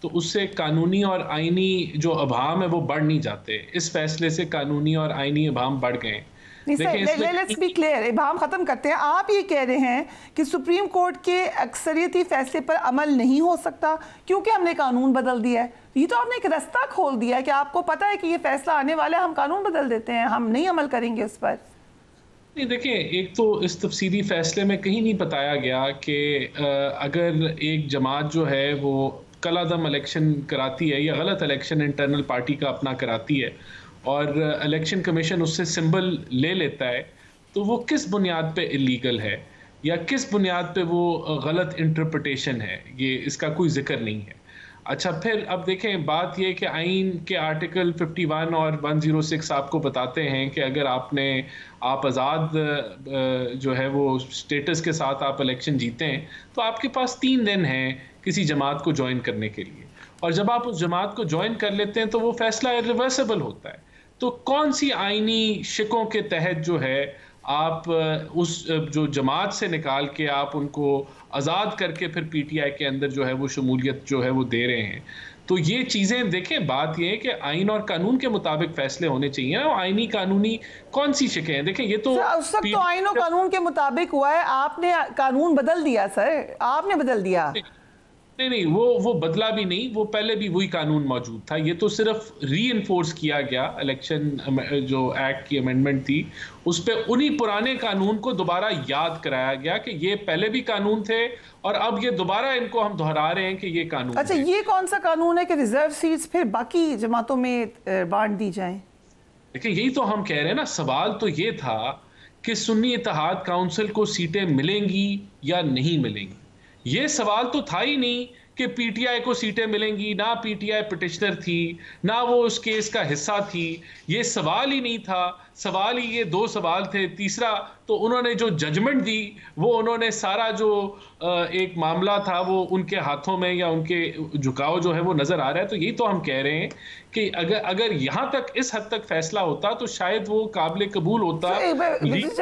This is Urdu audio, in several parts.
تو اس سے قانونی اور آئینی جو ابہام ہے وہ بڑھ نہیں جاتے. اس فیصلے سے قانونی اور آئینی ابہام بڑھ گئے. لیٹس بی کلیئر، ابہام ختم کرتے ہیں. آپ یہ کہہ رہے ہیں کہ سپریم کورٹ کے اکثریتی فیصلے پر عمل نہیں ہو سکتا کیونکہ ہم نے قانون بدل دیا ہے. یہ تو آپ نے ایک رستہ کھول دیا ہے کہ آپ کو پتہ ہے کہ یہ فیصلہ آنے والا ہے، ہم قانون بدل دیتے ہیں، ہم نہیں عمل کریں گے اس پر. نہیں دیکھیں، ایک تو اس تفصیلی فیصلے میں کہیں نہیں بتایا گیا کہ اگر ایک جماعت جو ہے وہ کالعدم الیکشن کراتی ہے یا غلط الیکشن انٹرنل پارٹی کا اپنا کراتی ہے اور الیکشن کمیشن اس سے سمبل لے لیتا ہے تو وہ کس بنیاد پہ اللیگل ہے یا کس بنیاد پہ وہ غلط انٹرپریٹیشن ہے، یہ اس کا کوئی ذکر نہیں ہے. اچھا پھر اب دیکھیں، بات یہ کہ آئین کے آرٹیکل 51 اور 106 آپ کو بتاتے ہیں کہ اگر آپ آزاد جو ہے وہ سٹیٹس کے ساتھ آپ الیکشن جیتے ہیں تو آپ کے پاس 3 دن ہیں کسی جماعت کو جوائن کرنے کے لیے، اور جب آپ اس جماعت کو جوائن کر لیتے ہیں تو وہ فیصلہ ریورسیبل ہوتا ہے. تو کون سی آئینی شکوں کے تحت جو ہے آپ اس جو جماعت سے نکال کے آپ ان کو آزاد کر کے پھر پی ٹی آئی کے اندر جو ہے وہ شمولیت جو ہے وہ دے رہے ہیں؟ تو یہ چیزیں دیکھیں، بات یہ ہے کہ آئین اور قانون کے مطابق فیصلے ہونے چاہیے. آئینی قانونی کون سی شکیں ہیں؟ دیکھیں یہ تو اس وقت تو آئین و قانون کے مطابق ہوا ہے، آپ نے قانون بدل دیا سر، آپ نے بدل دیا. نہیں وہ بدلا بھی نہیں، وہ پہلے بھی وہی قانون موجود تھا. یہ تو صرف ری انفورس کیا گیا، الیکشن جو ایکٹ کی امینڈمنٹ تھی اس پہ انہی پرانے قانون کو دوبارہ یاد کرایا گیا کہ یہ پہلے بھی قانون تھے اور اب یہ دوبارہ ان کو ہم دہرا رہے ہیں کہ یہ قانون. اچھا یہ کون سا قانون ہے کہ ریزرو سیٹس پھر باقی جماعتوں میں بانٹ دی جائیں؟ دیکھیں یہی تو ہم کہہ رہے ہیں نا، سوال تو یہ تھا کہ سنی اتحاد کونسل کو سیٹیں ملیں گی یا نہیں ملیں گی. یہ سوال تو تھا ہی نہیں کہ پی ٹی آئی کو سیٹیں ملیں گی، نہ پی ٹی آئی پٹیشنر تھی، نہ وہ اس کیس کا حصہ تھی. یہ سوال ہی نہیں تھا. سوال ہی یہ 2 سوال تھے. تیسرا تو انہوں نے جو ججمنٹ دی وہ انہوں نے سارا جو ایک معاملہ تھا وہ ان کے ہاتھوں میں یا ان کے جھکاؤ جو ہے وہ نظر آ رہا ہے. تو یہی تو ہم کہہ رہے ہیں کہ اگر یہاں تک اس حد تک فیصلہ ہوتا تو شاید وہ قابل قبول ہوتا.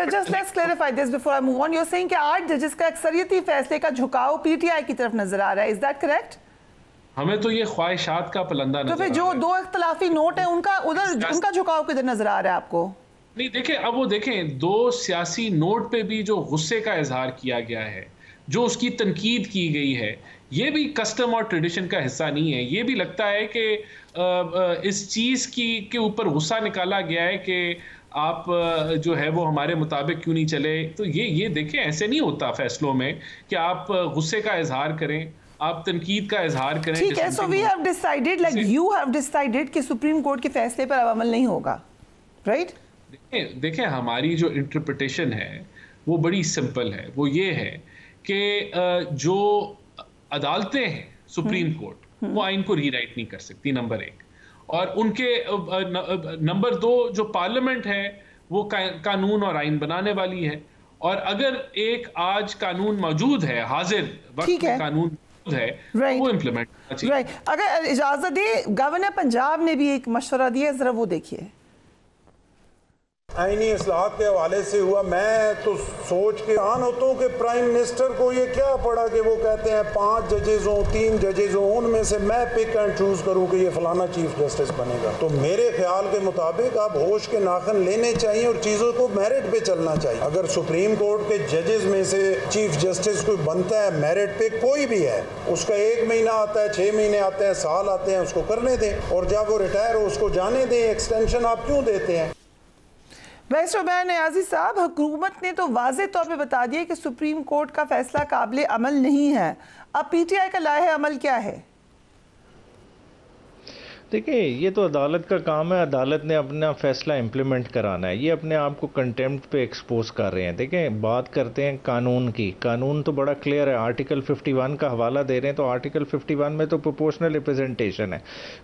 Just let's clarify this before I move on. You're saying کہ 8 ججز کا اکثریتی فیصلے کا جھکاؤ پی ٹی آئی کی طرف نظر آ رہا ہے. Is that correct? ہمیں تو یہ خواہشات کا پلندہ نظر آ رہا ہے. تو پھر جو 2 اختلافی نوٹ ہیں ان کا جھکاؤ کدھر نظر آ رہا ہے آپ کو؟ نہیں دیکھیں، اب وہ دیکھیں 2 سیاسی نوٹ پہ بھی جو غصے کا اظہار کیا گیا ہے، جو اس کی تنقید کی گئی ہے، یہ بھی کسٹم اور ٹریڈیشن کا حصہ نہیں ہے. یہ بھی لگتا ہے کہ اس چیز کے اوپر غصہ نکالا گیا ہے کہ آپ جو ہے وہ ہمارے مطابق کیوں نہیں چلے. تو یہ دیکھیں ایسے نہیں ہوتا فیصلوں میں کہ آپ غصے کا اظہار کریں، آپ تنقید کا اظہار کریں. ٹھیک ہے، so we have decided, like you have decided کہ سپریم کورٹ کے فیصلے پر اب عمل نہیں ہوگا، رائٹ؟ دیکھیں ہماری جو انٹرپریٹیشن ہے وہ بڑی سمپل ہے. وہ یہ ہے کہ جو عدالتیں ہیں سپریم کورٹ وہ آئین کو ری رائٹ نہیں کر سکتی، نمبر 1. اور ان کے نمبر 2 جو پارلیمنٹ ہے وہ قانون اور آئین بنانے والی ہے. اور اگر ایک آج قانون موجود ہے، حاضر وقت قانون ہے، وہ امپلیمنٹ کرنا چاہیے. اگر اجازت دے، گورنر پنجاب نے بھی ایک مشورہ دیا، ذرا وہ دیکھیے. آئینی اصلاحات کے حوالے سے ہوا، میں تو سوچ کے آن ہوتا ہوں کہ پرائم منسٹر کو یہ کیا پڑا کہ وہ کہتے ہیں 5 ججز ہوں، 3 ججز ہوں، ان میں سے میں پک اینڈ چوز کروں کہ یہ فلانا چیف جسٹس بنے گا. تو میرے خیال کے مطابق آپ ہوش کے ناخن لینے چاہیے اور چیزوں کو میرٹ پہ چلنا چاہیے. اگر سپریم کورٹ کے ججز میں سے چیف جسٹس کوئی بنتا ہے میرٹ پہ، کوئی بھی ہے، اس کا 1 مہینہ آتا ہے، 6 مہینے آتے ہیں، سال آتے ہیں، اس کو کرنے دیں. اور جب وہ ریٹائر ہو اس کو جانے دیں. ایکسٹینشن آپ کیوں دیتے ہیں؟ بیرسٹر عمیر نیازی صاحب، حکومت نے تو واضح طور پہ بتا دیا کہ سپریم کورٹ کا فیصلہ قابل عمل نہیں ہے. اب پی ٹی آئی کا لاحق عمل کیا ہے؟ دیکھیں یہ تو عدالت کا کام ہے، عدالت نے اپنا فیصلہ امپلیمنٹ کرانا ہے. یہ اپنے آپ کو کنٹیمپٹ پہ ایکسپوز کر رہے ہیں. دیکھیں بات کرتے ہیں قانون کی، قانون تو بڑا کلیئر ہے. آرٹیکل 51 کا حوالہ دے رہے ہیں تو آرٹیکل 51 میں تو پروپورشنل ریپرزنٹیشن ہے.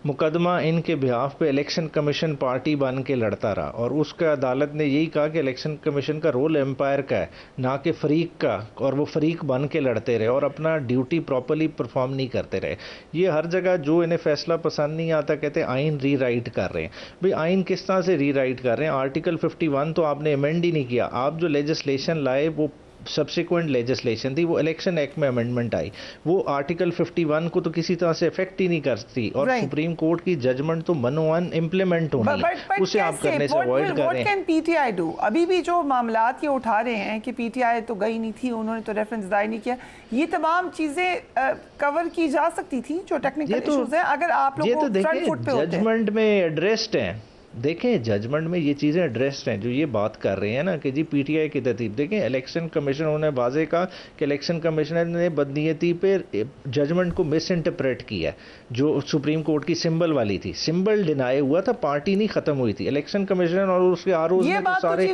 مقدمہ ان کے بہاف پہ الیکشن کمیشن پارٹی بن کے لڑتا رہا اور اس کا عدالت نے یہی کہا کہ الیکشن کمیشن کا رول امپائر کا ہے نہ کہ فریق کا، اور وہ فریق بن کے لڑتے رہے اور اپنا ڈیوٹی پراپرلی پرفارم نہیں کرتے رہے. یہ ہر جگہ جو انہیں فیصلہ پسند نہیں آتا کہتے ہیں آئین ری رائٹ کر رہے ہیں. بھئی آئین کس طرح سے ری رائٹ کر رہے ہیں؟ آرٹیکل 51 تو آپ نے امینڈ ہی نہیں کیا. آپ جو لیجسلیشن لائے وہ سبسیکوینٹ لیجسلیشن تھی, وہ الیکشن ایکٹ میں امینڈمنٹ آئی, وہ آرٹیکل 51 کو تو کسی طرح سے افیکٹ ہی نہیں کرتی, اور سپریم کورٹ کی ججمنٹ تو منوان امپلیمنٹ ہونی ہے, اسے آپ کرنے سے اوائڈ کر رہے ہیں. پی ٹی آئی ڈو ابھی بھی جو معاملات یہ اٹھا رہے ہیں کہ پی ٹی آئی تو گئی نہیں تھی, انہوں نے تو ریفرنس دائر نہیں کیا, یہ تمام چیزیں کور کی جا سکتی تھی جو ٹیکنیکل ایشوز ہیں اگر آپ لوگوں فرنٹ فٹ پہ ہوتے ہیں. ججمنٹ میں ایڈریسڈ ہیں, دیکھیں ججمنٹ میں یہ چیزیں ایڈریسڈ ہیں جو یہ بات کر رہے ہیں نا کہ جی پی ٹی آئی کی ترتیب. دیکھیں الیکشن کمیشن نے واضح کہا کہ الیکشن کمیشنر نے بدنیتی پہ ججمنٹ کو مس انٹرپریٹ کیا, جو سپریم کورٹ کی سمبل والی تھی, سمبل ڈینائی ہوا تھا, پارٹی نہیں ختم ہوئی تھی. الیکشن کمیشنر اور اس کے آر اوز نے تو سارے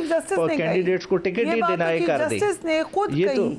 کینڈیڈیٹس کو ٹکٹ ہی ڈینائی کر دی. یہ تو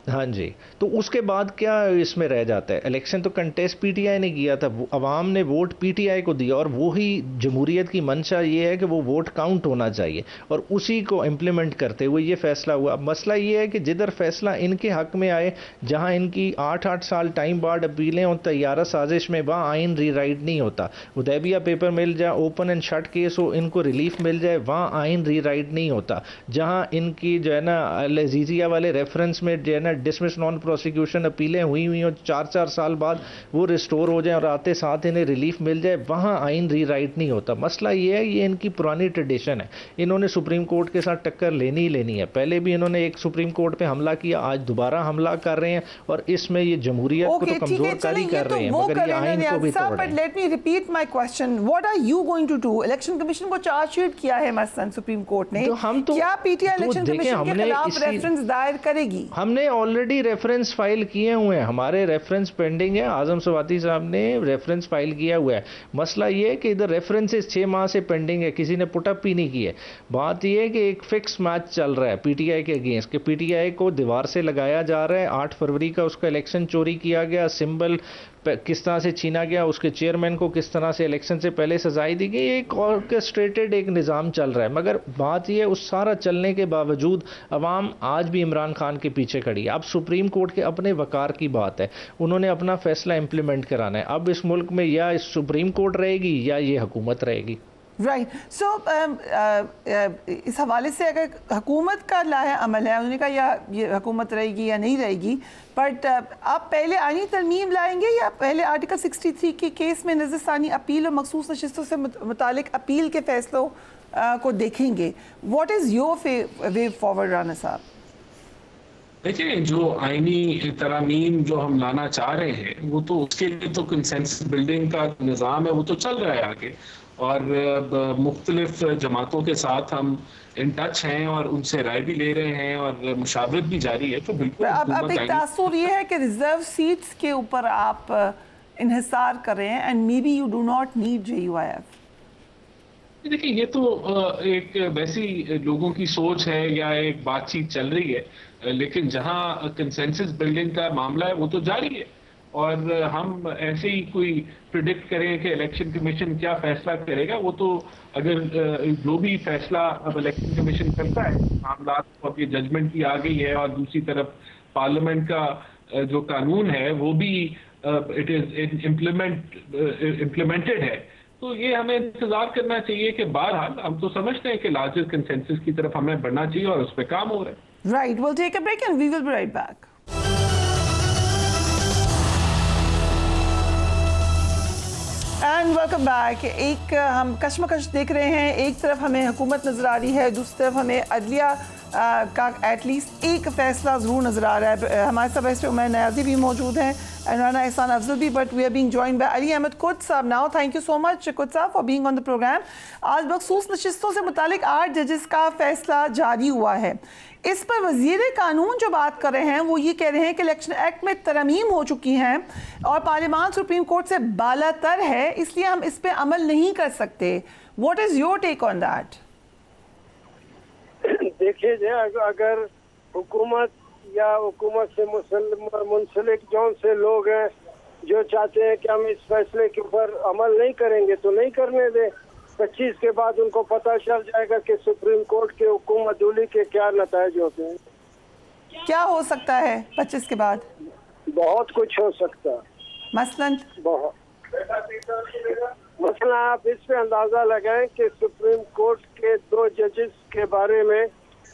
ہاں جی, تو اس کے بعد کیا اس میں رہ جاتا ہے؟ الیکشن تو کنٹیسٹ پی ٹی آئی نے کیا تھا, عوام نے ووٹ پی ٹی آئی کو دیا, اور وہی جمہوریت کی منشا یہ ہے کہ وہ ووٹ کاؤنٹ ہونا چاہیے, اور اسی کو امپلیمنٹ کرتے ہوئے یہ فیصلہ ہوا. مسئلہ یہ ہے کہ جدھر فیصلہ ان کے حق میں آئے, جہاں ان کی 8 سال ٹائم بارڈ اپیلیں اور طیارہ سازش میں, وہاں آئین ری رائٹ نہیں ہوتا. حدیبیہ پیپر مل جائے, اوپن اینڈ شٹ کیس ہو, ان کو ریلیف مل جائے, وہاں آئین ری رائٹ نہیں ہوتا. جہاں ان کی جو ہے نا العزیزیہ والے ریفرنس میں جو ہے نا ڈسمس نان پروسیکیوشن اپیلیں ہوئی اور 4 سال بعد وہ ریسٹور ہو جائیں اور آتے ساتھ انہیں ریلیف مل جائے, وہاں آئین ری رائٹ نہیں ہوتا. مسئلہ یہ ہے, یہ ان کی پرانی ٹریڈیشن ہے, انہوں نے سپریم کورٹ کے ساتھ ٹکر لینی ہی لینی ہے. پہلے بھی انہوں نے ایک سپریم کورٹ پہ حملہ کیا, آج دوبارہ حملہ کر رہے ہیں, اور اس میں یہ جمہوریت کو تو کمزور کر ہی کر رہے ہیں, مگر یہ آئین کو بھی توڑ رہے ہیں. Let me repeat my question, what are you going to do? Election commission کو چارج شیٹ کیا ہے مثلا سپریم کورٹ نے, کیا P T I election commission کے خلاف ریفرنس دائر کرے گی؟ ہم نے آلریڈی ریفرنس فائل کیے ہوئے ہیں, ہمارے ریفرنس پینڈنگ ہے, اعظم سواتی صاحب نے ریفرنس فائل کیا ہوا ہے. مسئلہ یہ ہے کہ ادھر ریفرنسز 6 ماہ سے پینڈنگ ہے, کسی نے پٹ اپ ہی نہیں کیے. بات یہ ہے کہ ایک فکس میچ چل رہا ہے پی ٹی آئی کے اگینسٹ, کہ پی ٹی آئی کو دیوار سے لگایا جا رہا ہے. 8 فروری کا اس کا الیکشن چوری کیا گیا, سمبل کس طرح سے چھینا گیا, اس کے چیئرمین کو کس طرح سے الیکشن سے پہلے سزائی دی گئی, ایک آرکسٹریٹڈ ایک نظام چل رہا ہے. مگر بات یہ ہے, اس سارا چلنے کے باوجود عوام آج بھی عمران خان کے پیچھے کھڑی ہے. اب سپریم کورٹ کے اپنے وقار کی بات ہے, انہوں نے اپنا فیصلہ امپلیمنٹ کرانا ہے. اب اس ملک میں یا سپریم کورٹ رہے گی یا یہ حکومت رہے گی. رائٹ, سو اس حوالے سے اگر حکومت کا لاہ عمل ہے, انہوں نے کہا یا یہ حکومت رہے گی یا نہیں رہے گی, بٹ آپ پہلے آئینی ترمیم لائیں گے یا پہلے آرٹیکل 63 کے کیس میں نظر ثانی اپیل اور مخصوص نشستوں سے متعلق اپیل کے فیصلوں کو دیکھیں گے؟ What is your way forward Rana صاحب؟ دیکھیں, جو آئینی ترامیم جو ہم لانا چاہ رہے ہیں, وہ تو اس کے لیے تو کنسنسس بلڈنگ کا نظام ہے, وہ تو چل رہا ہے آگے, اور مختلف جماعتوں کے ساتھ ہم ان ٹچ ہیں اور ان سے رائے بھی لے رہے ہیں اور مشاورت بھی جاری ہے. تو بالکل اب ایک تاثر یہ ہے کہ ریزرو سیٹس کے اوپر آپ انحصار کر رہے ہیں, and maybe you do not need JUIF. دیکھیں, یہ تو ایک ویسی لوگوں کی سوچ ہے یا ایک بات چیت چل رہی ہے, لیکن جہاں کنسنسس بلڈنگ کا معاملہ ہے وہ تو جاری ہے, اور ہم ایسے ہی کوئی پریڈکٹ کریں کہ الیکشن کمیشن کیا فیصلہ کرے گا, وہ تو اگر جو بھی فیصلہ اب الیکشن کمیشن کرتا ہے, معاملات کو اب یہ ججمنٹ کی آ گئی ہے, اور دوسری طرف پارلیمنٹ کا جو قانون ہے وہ بھی اٹ از امپلیمنٹڈ ہے, تو یہ ہمیں انتظار کرنا چاہیے کہ بہرحال ہم تو سمجھتے ہیں کہ لارجر کنسنسس کی طرف ہمیں بڑھنا چاہیے اور اس پہ کام ہو رہا ہے. Right, we'll take a break and we will be right back. And welcome back. ایک ہم کشمکش دیکھ رہے ہیں, ایک طرف ہمیں حکومت نظر آ رہی ہے, دوسری طرف ہمیں عدلیہ کا ایٹ لیسٹ ایک فیصلہ ضرور نظر آ رہا ہے. ہمارے ساتھ ایسے عمیر نیازی بھی موجود ہیں, رانا احسان افضل بھی, but we are being joined by Ali Ahmed Quddus sahab now. Thank you so much Quddus sahab for being on the program. آج مخصوص نشستوں سے متعلق 8 ججز کا فیصلہ جاری ہوا ہے. اس پر وزیر قانون جو بات کر رہے ہیں وہ یہ کہہ رہے ہیں کہ الیکشن ایکٹ میں ترامیم ہو چکی ہیں اور پارلیمان سپریم کورٹ سے بالا تر ہے, اس لیے ہم اس پہ عمل نہیں کر سکتے. What is your take on that? دیکھیے جی, اگر حکومت یا حکومت سے منسلک جون سے لوگ ہیں جو چاہتے ہیں کہ ہم اس فیصلے کے اوپر عمل نہیں کریں گے تو نہیں کرنے دیں. 25 کے بعد ان کو پتہ چل جائے گا کہ سپریم کورٹ کے حکم عدولی کے کیا نتائج ہوتے ہیں. کیا ہو سکتا ہے 25 کے بعد؟ بہت کچھ ہو سکتا ہے. مثلا آپ اس پہ اندازہ لگائیں کہ سپریم کورٹ کے 2 ججز کے بارے میں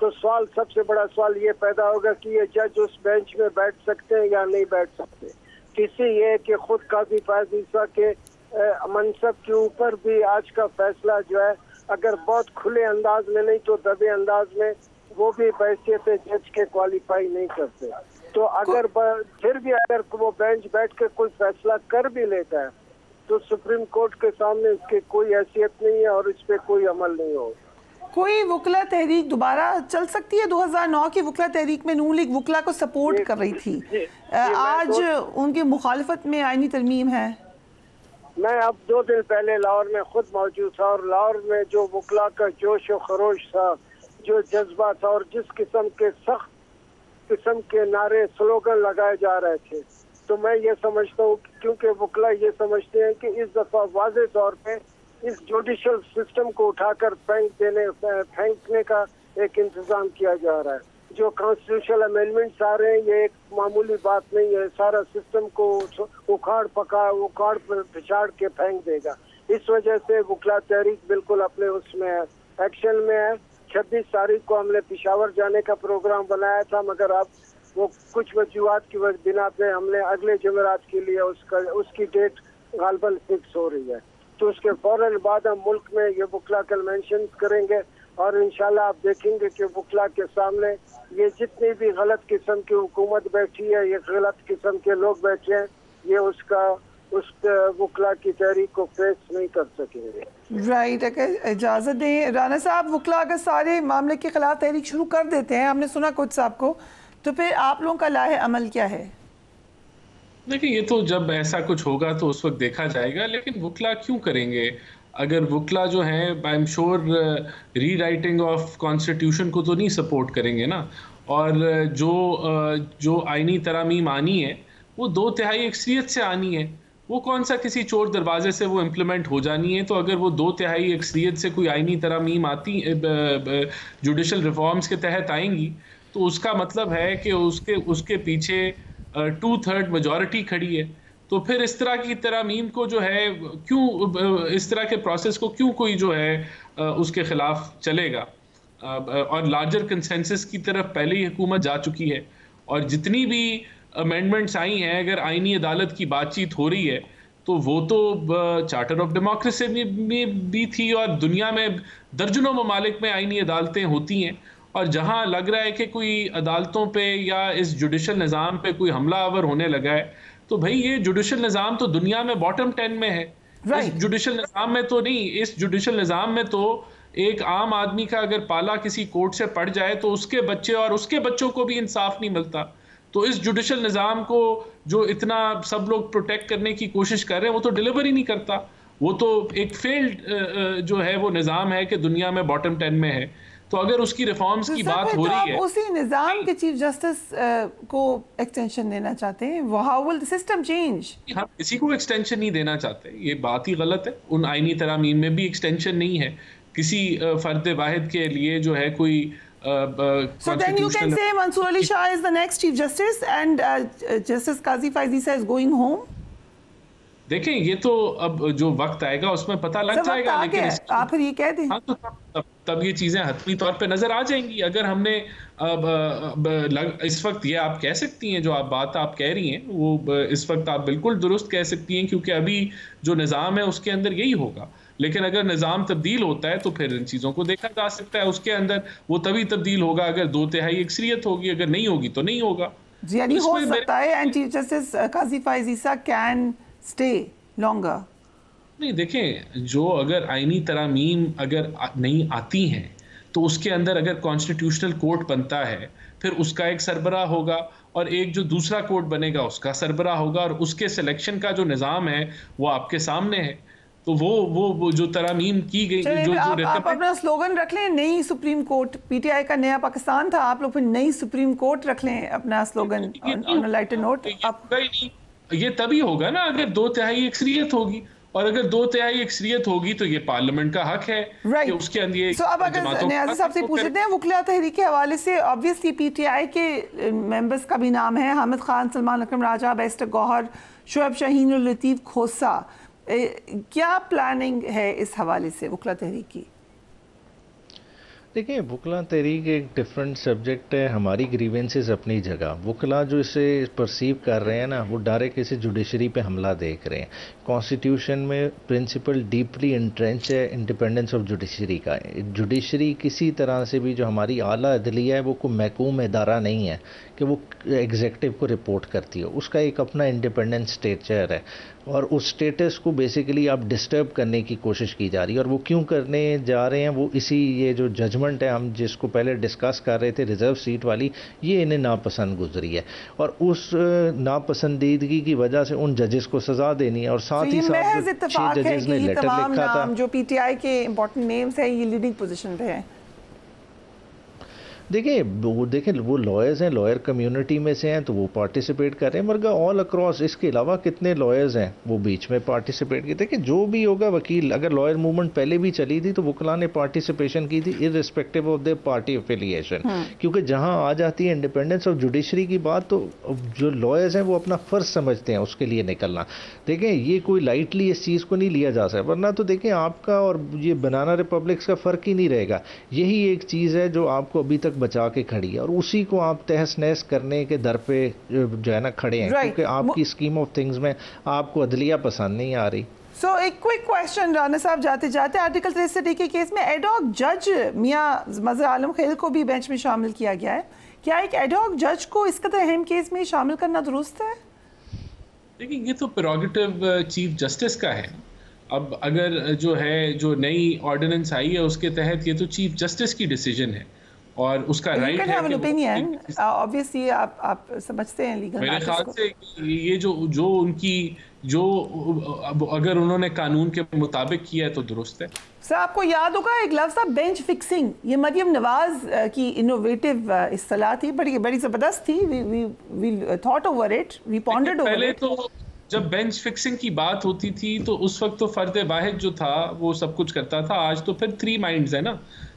تو سوال سب سے بڑا سوال یہ پیدا ہوگا کہ یہ جج اس بینچ میں بیٹھ سکتے ہیں یا نہیں بیٹھ سکتے. کسی یہ کہ خود قاضی فیاض عیسیٰ کے منصب کے اوپر بھی آج کا فیصلہ جو ہے اگر بہت کھلے انداز میں نہیں تو دبے انداز میں وہ بھی بحیثیت جج کے کوالیفائی نہیں کرتے. تو اگر پھر بھی اگر وہ بینچ بیٹھ کے کوئی فیصلہ کر بھی لیتا ہے تو سپریم کورٹ کے سامنے اس کی کوئی حیثیت نہیں ہے اور اس پہ کوئی عمل نہیں ہوگا. کوئی وکلا تحریک دوبارہ چل سکتی ہے؟ 2009 کی وکلا تحریک میں نون لیگ وکلا کو سپورٹ کر رہی تھی. آج ان کی مخالفت میں آئینی ترمیم ہے. میں اب 2 دن پہلے لاہور میں خود موجود تھا اور لاہور میں جو وکلا کا جوش و خروش تھا, جو جذبہ تھا اور جس قسم کے سخت قسم کے نعرے سلوگن لگائے جا رہے تھے, تو میں یہ سمجھتا ہوں کیونکہ وکلا یہ سمجھتے ہیں کہ اس دفعہ واضح طور پہ اس جوڈیشل سسٹم کو اٹھا کر پھینکنے کا ایک انتظام کیا جا رہا ہے. جو کانسٹیٹیوشنل امینڈمنٹس آ رہے ہیں یہ ایک معمولی بات نہیں ہے, سارا سسٹم کو اکھاڑ پچھاڑ کے پھینک دے گا. اس وجہ سے وکلا تحریک بالکل اپنے اس میں ہے, ایکشن میں ہے. 26 تاریخ کو ہم نے پشاور جانے کا پروگرام بنایا تھا, مگر اب وہ کچھ وجوہات کی بنا پہ ہم نے اگلے جمعرات کے لیے اس کی ڈیٹ غالباً فکس ہو رہی ہے. تو اس کے فوراً بعد ہم ملک میں یہ وکلا کنونشن کریں گے اور انشاءاللہ آپ دیکھیں گے کہ وکلا کے سامنے یہ جتنی بھی غلط قسم کی حکومت بیٹھی ہے, یہ غلط قسم کے لوگ بیٹھے ہیں, یہ اس وکلا کی تحریک کو فیس نہیں کر سکیں گے. رائٹ, اگر اجازت دیں رانا صاحب, وکلا اگر سارے معاملے کے خلاف تحریک شروع کر دیتے ہیں, ہم نے سنا کچھ صاحب کو, تو پھر آپ لوگوں کا لاہ عمل کیا ہے؟ دیکھیں یہ تو جب ایسا کچھ ہوگا تو اس وقت دیکھا جائے گا, لیکن وکلا کیوں کریں گے؟ اگر وکلا جو ہیں I am sure re writing of constitution کو تو نہیں سپورٹ کریں گے نا, اور جو آئینی ترامیم آنی ہے وہ 2/3 اکثریت سے آنی ہے. وہ کون سا کسی چور دروازے سے وہ امپلیمنٹ ہو جانی ہے. تو اگر وہ 2/3 اکثریت سے کوئی آئینی ترامیم آتی جوڈیشل ریفارمز کے تحت آئیں گی تو اس کا مطلب ہے کہ اس کے پیچھے 2/3 میجورٹی کھڑی ہے. تو پھر اس طرح کی ترامیم کو جو ہے کیوں, اس طرح کے پروسیس کو کیوں کوئی جو ہے اس کے خلاف چلے گا؟ اور لارجر کنسنسس کی طرف پہلے ہی حکومت جا چکی ہے, اور جتنی بھی امینڈمنٹس آئی ہیں اگر آئینی عدالت کی بات چیت ہو رہی ہے تو وہ تو چارٹر آف ڈیموکریسی میں بھی تھی, اور دنیا میں درجنوں ممالک میں آئینی عدالتیں ہوتی ہیں. اور جہاں لگ رہا ہے کہ کوئی عدالتوں پہ یا اس جوڈیشل نظام پہ کوئی حملہ آور ہونے لگا ہے, تو بھائی یہ جوڈیشل نظام تو دنیا میں باٹم 10 میں ہے. اس جوڈیشل نظام میں تو نہیں, اس جوڈیشل نظام میں تو ایک عام آدمی کا اگر پالا کسی کورٹ سے پڑ جائے تو اس کے بچے اور اس کے بچوں کو بھی انصاف نہیں ملتا. تو اس جوڈیشل نظام کو جو اتنا سب لوگ پروٹیکٹ کرنے کی کوشش کر رہے ہیں وہ تو ڈیلیور ہی نہیں کرتا. وہ تو ایک فیلڈ جو ہے وہ نظام ہے کہ دنیا میں باٹم 10 میں ہے. تو اگر اس کی ریفارمز کی بات ہو رہی ہے, اسی نظام کے چیف جسٹس کو ایکسٹینشن دینا چاہتے ہیں, how will the system change? ہم کسی کو ایکسٹینشن نہیں دینا چاہتے, یہ بات ہی غلط ہے. ان آئینی ترامیم میں بھی ایکسٹینشن نہیں ہے کسی فرد واحد کے لیے جو ہے کوئی. So then you can say Mansoor Ali Shah is the next chief justice and Justice Qazi Faiz Issa is going home. دیکھیں یہ تو اب جو وقت آئے گا اس میں پتہ لگ جائے گا, لیکن آپ پھر یہ کہہ دیں. ہاں تو تب یہ چیزیں حتمی طور پہ نظر آ جائیں گی. اگر ہم نے اس وقت یہ آپ کہہ سکتی ہیں, جو بات آپ کہہ رہی ہیں وہ اس وقت آپ بالکل درست کہہ سکتی ہیں, کیونکہ ابھی جو نظام ہے اس کے اندر یہی ہوگا. لیکن اگر نظام تبدیل ہوتا ہے تو پھر ان چیزوں کو دیکھا جا سکتا ہے. اس کے اندر وہ تبھی تبدیل ہوگا اگر 2/3 اکثریت ہوگی, اگر نہیں ہوگی تو نہیں ہوگا. جی یعنی ہو سکتا ہے and chief justice Qazi Faez Isa can stay longer. نہیں دیکھیں, جو اگر آئینی ترامیم اگر نہیں آتی ہیں تو اس کے اندر اگر کانسٹیٹیوشنل کورٹ بنتا ہے پھر اس کا ایک سربراہ ہوگا اور ایک جو دوسرا کورٹ بنے گا اس کا سربراہ ہوگا, اور اس کے سلیکشن کا جو نظام ہے وہ آپ کے سامنے ہے. تو وہ جو ترامیم کی گئی, جو آپ اپنا سلوگن رکھ لیں نئی سپریم کورٹ. پی ٹی آئی کا نیا پاکستان تھا, آپ لوگ پھر نئی سپریم کورٹ رکھ لیں اپنا سلوگن آن اے لائٹر نوٹ. یہ تبھی ہوگا نا اگر 2/3 اکثریت ہوگی, اور اگر 2/3 اکثریت ہوگی تو یہ پارلیمنٹ کا حق ہے کہ اس کے اندر. اب اگر نیازی صاحب سے پوچھ لیتے ہیں وکلا تحریک کے حوالے سے, آبویسلی پی ٹی آئی کے ممبرس کا بھی نام ہے, حامد خان, سلمان اکرم راجہ, بیرسٹر گوہر, شعیب شاہین اور لطیف کھوسا. کیا پلاننگ ہے اس حوالے سے وکلا تحریک کی؟ دیکھیں وکلا تحریک ایک ڈفرینٹ سبجیکٹ ہے، ہماری گریونسز اپنی جگہ. وکلا جو اسے پرسیو کر رہے ہیں نا، وہ ڈائریکٹ اسے جوڈیشری پہ حملہ دیکھ رہے ہیں. کانسٹیٹیوشن میں پرنسپل ڈیپلی انٹرینچ ہے انڈیپینڈنس آف جوڈیشری کا. جوڈیشری کسی طرح سے بھی جو ہماری اعلیٰ عدلیہ ہے وہ کوئی محکوم ادارہ نہیں ہے کہ وہ ایگزیکٹو کو رپورٹ کرتی ہو. اس کا ایک اپنا انڈیپینڈنٹ اسٹیچر ہے، اور اس اسٹیٹس کو بیسیکلی آپ ڈسٹرب کرنے کی کوشش کی جا رہی ہے. اور وہ کیوں کرنے جا رہے ہیں، وہ اسی یہ جو ججمنٹ ہے ہم جس کو پہلے ڈسکس کر رہے تھے ریزرو سیٹ والی، یہ انہیں ناپسند گزری ہے، اور اس ناپسندیدگی کی وجہ سے ان ججز کو سزا دینی ہے. اور ساتھ ہی ساتھ 6 ججز نے لیٹر لکھا تھا. جو پی ٹی آئی کے امپورٹنٹ نیمز ہیں یہ لیڈنگ پوزیشن پہ ہیں. دیکھیں وہ لائرز ہیں، لائر کمیونٹی میں سے ہیں تو وہ پارٹیسپیٹ کر رہے ہیں، مگر آل اکراس اس کے علاوہ کتنے لائرز ہیں وہ بیچ میں پارٹیسپیٹ کی. دیکھیں جو بھی ہوگا وکیل، اگر لائر موومنٹ پہلے بھی چلی تھی تو وکلا نے پارٹیسپیشن کی تھی irrespective of their party affiliation, کیونکہ جہاں آ جاتی ہے انڈیپینڈنس آف جوڈیشری کی بات تو جو لائرز ہیں وہ اپنا فرض سمجھتے ہیں اس کے لیے نکلنا. دیکھیں یہ کوئی لائٹلی اس چیز کو نہیں لیا جا سکتا، ورنہ تو دیکھیں آپ کا اور یہ بنانا ریپبلکس کا فرق ہی نہیں رہے گا. یہی ایک چیز ہے جو آپ کو ابھی تک بچا کے کھڑی ہے، اور اسی کو آپ تہس نہس کرنے کے در پہ جو ہے نا کھڑے ہیں، کیونکہ آپ کی اسکیم آف تھنگز میں آپ کو عدلیہ پسند نہیں آ رہی. سو ایک کوئک کویسچن رانا صاحب جاتے جاتے، آرٹیکل 63 کے کیس میں ایڈ ہاک جج میاں مظہر عالم خیل کو بھی بینچ میں شامل کیا گیا ہے. کیا ایک ایڈ ہاک جج کو اس قدر اہم کیس میں شامل کرنا درست ہے؟ دیکھیں یہ تو پریروگیٹو چیف جسٹس کا ہے. اب اگر جو ہے جو نئی آرڈیننس آئی ہے اس کے تحت یہ تو چیف جسٹس کی ڈیسیجن ہے اور اس کا رائٹ ہے. obviously آپ سمجھتے ہیں لیگل میرے خیال سے یہ جو ان کی جو اگر انہوں نے قانون کے مطابق کیا ہے تو درست ہے. سر آپ کو یاد ہوگا ایک لفظ تھا بینچ فکسنگ، یہ مریم نواز کی انوویٹو اصطلاح تھی، بڑی زبردست تھی. we thought over it, we pondered over it. پہلے تو جب بینچ فکسنگ کی بات ہوتی تھی تو اس وقت تو فرد واحد جو تھا وہ سب کچھ کرتا تھا. آج تو پھر 3 مائنڈز ہیں نا،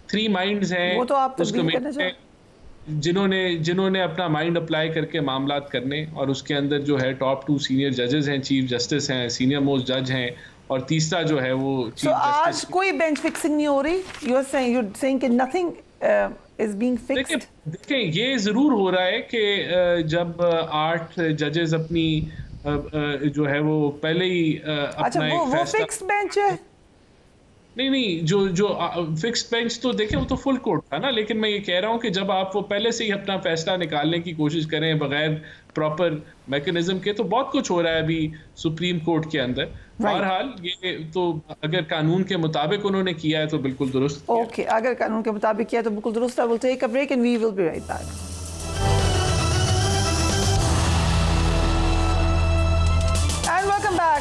3 مائنڈز ہیں وہ تو آپ تبدیل کرنا چاہتے جنہوں نے اپنا مائنڈ اپلائی کر کے معاملات کرنے، اور اس کے اندر جو ہے ٹاپ 2 سینئر ججز ہیں، چیف جسٹس ہیں، سینئر موسٹ جج ہیں، اور تیسرا جو ہے وہ چیف جسٹس. آج کوئی بینچ فکسنگ نہیں ہو رہی؟ you're saying کہ nothing is being fixed. دیکھیں یہ ضرور ہو رہا ہے کہ جب 8 ججز اپنی جو ہے وہ پہلے ہی اپنا ایک وہ فکس بینچ ہے. نہیں جو فکس بینچ تو دیکھیں وہ تو فل کورٹ تھا نا، لیکن میں یہ کہہ رہا ہوں کہ جب آپ وہ پہلے سے ہی اپنا فیصلہ نکالنے کی کوشش کریں بغیر پراپر میکنزم کے، تو بہت کچھ ہو رہا ہے ابھی سپریم کورٹ کے اندر. بہرحال یہ تو اگر قانون کے مطابق انہوں نے کیا ہے تو بالکل درست. اوکے، اگر قانون کے مطابق کیا ہے تو بالکل درست ہے. we'll take a break and we will be right back.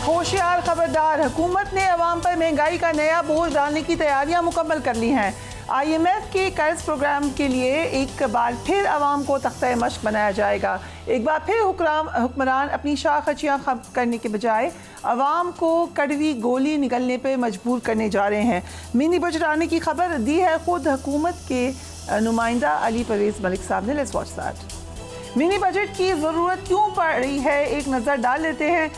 ہوشیار خبردار، حکومت نے عوام پر مہنگائی کا نیا بوجھ ڈالنے کی تیاریاں مکمل کر لی ہیں. IMF کے قرض پروگرام کے لیے ایک بار پھر عوام کو تختہ مشق بنایا جائے گا. ایک بار پھر حکمران اپنی شاخ خچیاں خفض کرنے کے بجائے عوام کو کڑوی گولی نگلنے پہ مجبور کرنے جا رہے ہیں. منی بجٹ آنے کی خبر دی ہے خود حکومت کے نمائندہ علی پرویز ملک صاحب نے. Let's watch that. Money budget کی ضرورت کیوں پڑ رہی ہے، ایک نظر ڈال لیتے ہیں.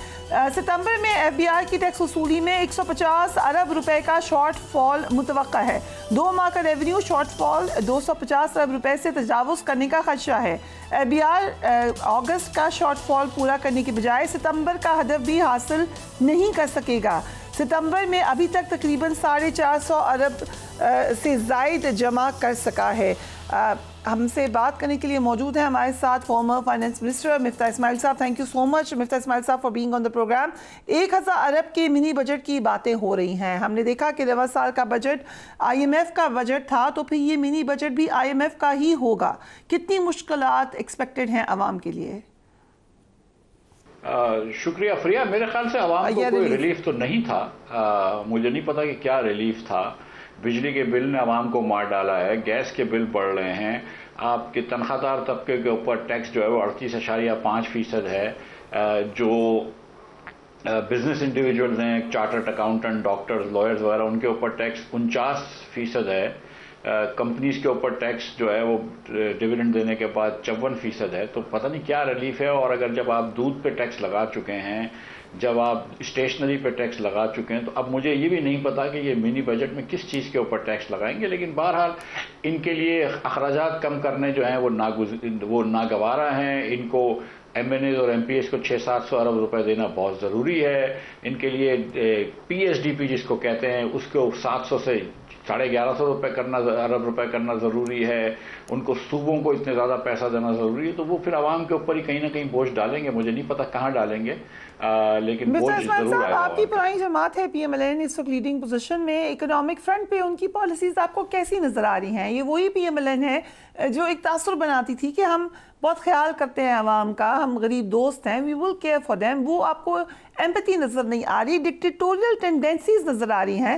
ستمبر میں FBI کی ٹیکس وصولی میں 150 ارب روپے کا شارٹ فال متوقع ہے. 2 ماہ کا ریونیو شارٹ فال 250 ارب روپے سے تجاوز کرنے کا خدشہ ہے. FBI اگست کا شارٹ فال پورا کرنے کی بجائے ستمبر کا ہدف بھی حاصل نہیں کر سکے گا. ستمبر میں ابھی تک تقریباً 450 ارب سے زائد جمع کر سکا ہے. ہم سے بات کرنے کے لیے موجود ہیں ہمارے ساتھ فارمر فائنانس منسٹر مفتاح اسماعیل صاحب. Thank you so much Miftah Ismail Sahab for being on the programme. 1000 ارب کے منی بجٹ کی باتیں ہو رہی ہیں. ہم نے دیکھا کہ رواں سال کا بجٹ IMF کا بجٹ تھا، تو پھر یہ منی بجٹ بھی IMF کا ہی ہوگا. کتنی مشکلات ایکسپیکٹڈ ہیں عوام کے لیے؟ شکریہ فریہ. میرے خیال سے عوام کو کوئی ریلیف تو نہیں تھا. مجھے نہیں پتا کہ کیا ریلیف تھا. بجلی کے بل نے عوام کو مار ڈالا ہے، گیس کے بل بڑھ رہے ہیں، آپ کے تنخواہ دار طبقے کے اوپر ٹیکس جو ہے وہ 38.5% ہے. جو بزنس انڈیویجولز ہیں، چارٹرڈ اکاؤنٹنٹ، ڈاکٹرز، لائرز وغیرہ، ان کے اوپر ٹیکس 49% ہے. کمپنیز کے اوپر ٹیکس جو ہے وہ ڈویڈنڈ دینے کے بعد 54% ہے. تو پتہ نہیں کیا ریلیف ہے. اور اگر جب آپ دودھ پہ ٹیکس لگا چکے ہیں، جب آپ اسٹیشنری پہ ٹیکس لگا چکے ہیں تو اب مجھے یہ بھی نہیں پتا کہ یہ منی بجٹ میں کس چیز کے اوپر ٹیکس لگائیں گے، لیکن بہرحال ان کے لیے اخراجات کم کرنے جو ہیں وہ ناگوارا ہیں. ان کو ایم این ایز اور ایم پی ایس کو 600-700 ارب روپے دینا بہت ضروری ہے. ان کے لیے پی ایس ڈی پی جس کو کہتے ہیں اس کو 700 سے 1150 ارب روپے کرنا ضروری ہے. ان کو صوبوں کو اتنے زیادہ پیسہ دینا ضروری ہے، تو وہ پھر عوام کے اوپر ہی کہیں نہ کہیں بوجھ ڈالیں گے. مجھے نہیں پتا کہاں ڈالیں گے، لیکن بوجھ ضرور آئے گا. آپ کی پرانی جماعت ہے پی ایم ایل این اس وقت لیڈنگ پوزیشن میں، اکنامک فرنٹ پہ ان کی پالیسیز آپ کو کیسی نظر آ رہی ہیں؟ یہ وہی پی ایم ایل این ہے جو ایک تاثر بناتی تھی کہ ہم بہت خیال کرتے ہیں عوام کا، ہم غریب دوست ہیں، وی ول کیئر فار دیم. وہ آپ کو ایمپتھی نظر نہیں آ رہی، ڈکٹیٹوریل ٹینڈنسیز نظر آ رہی ہیں.